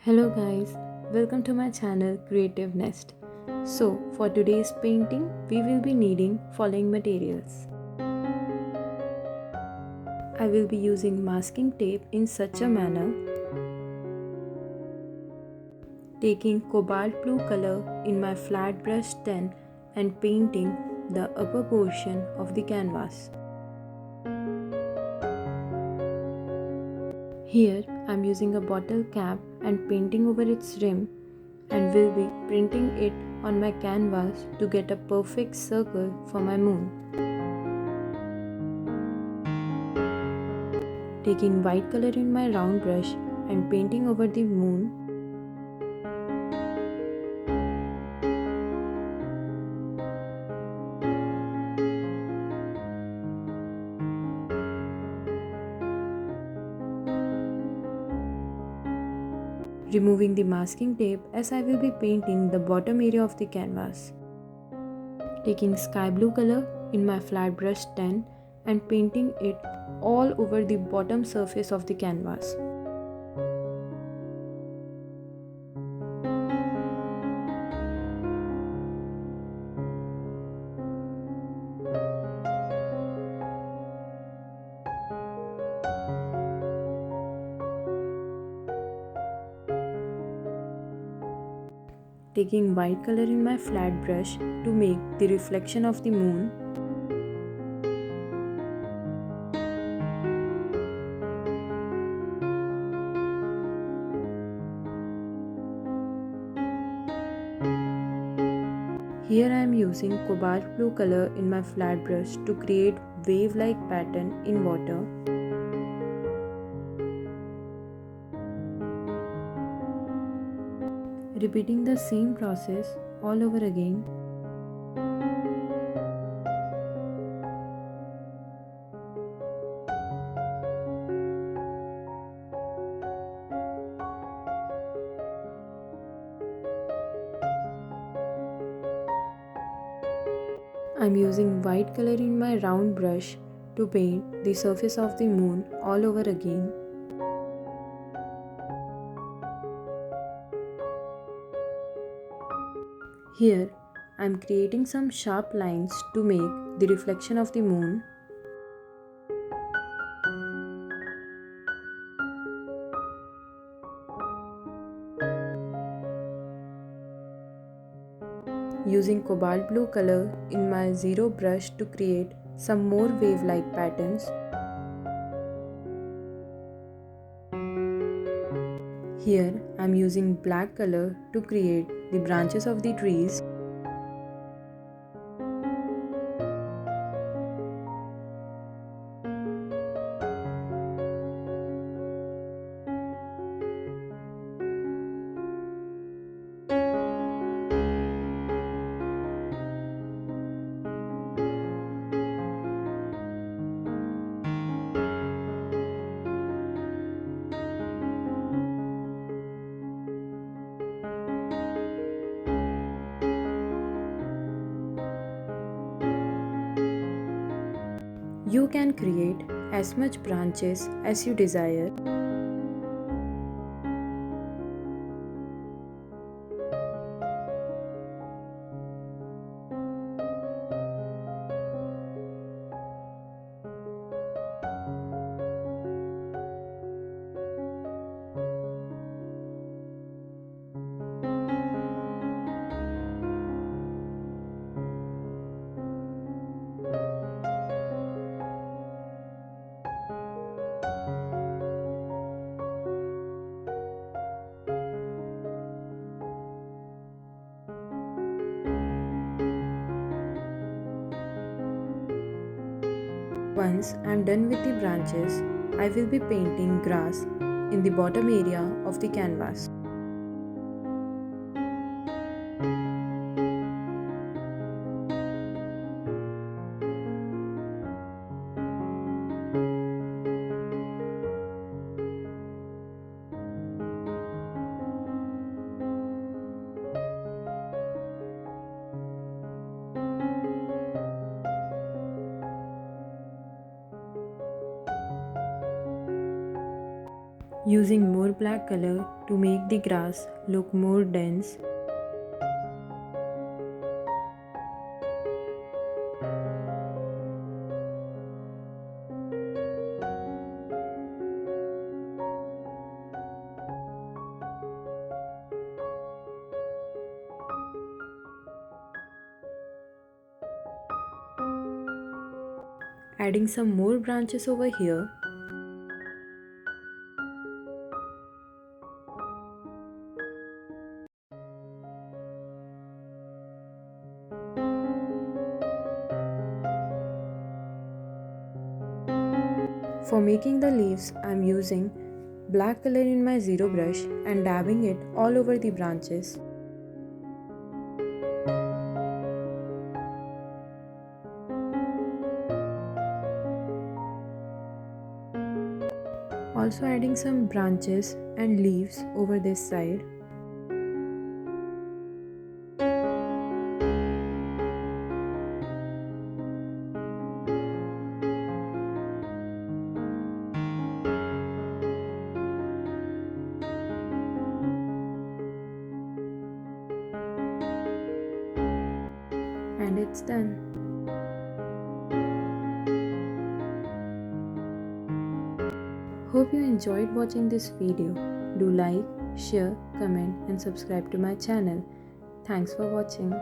Hello guys, welcome to my channel Creative Nest. So for today's painting, we will be needing following materials. I will be using masking tape in such a manner, taking cobalt blue color in my flat brush 10 and painting the upper portion of the canvas. Here I am using a bottle cap and painting over its rim and will be printing it on my canvas to get a perfect circle for my moon. Taking white color in my round brush and painting over the moon. Removing the masking tape as I will be painting the bottom area of the canvas. Taking sky blue color in my flat brush 10 and painting it all over the bottom surface of the canvas. Taking white color in my flat brush to make the reflection of the moon. Here I am using cobalt blue color in my flat brush to create wave-like pattern in water. Repeating the same process all over again. I am using white color in my round brush to paint the surface of the moon all over again. Here, I am creating some sharp lines to make the reflection of the moon. Using cobalt blue color in my zero brush to create some more wave-like patterns. Here, I am using black color to create the branches of the trees. You can create as much branches as you desire. Once I am done with the branches, I will be painting grass in the bottom area of the canvas. Using more black color to make the grass look more dense. Adding some more branches over here. For making the leaves, I am using black color in my zero brush and dabbing it all over the branches. Also adding some branches and leaves over this side. And it's done. Hope you enjoyed watching this video. Do like, share, comment and subscribe to my channel. Thanks for watching.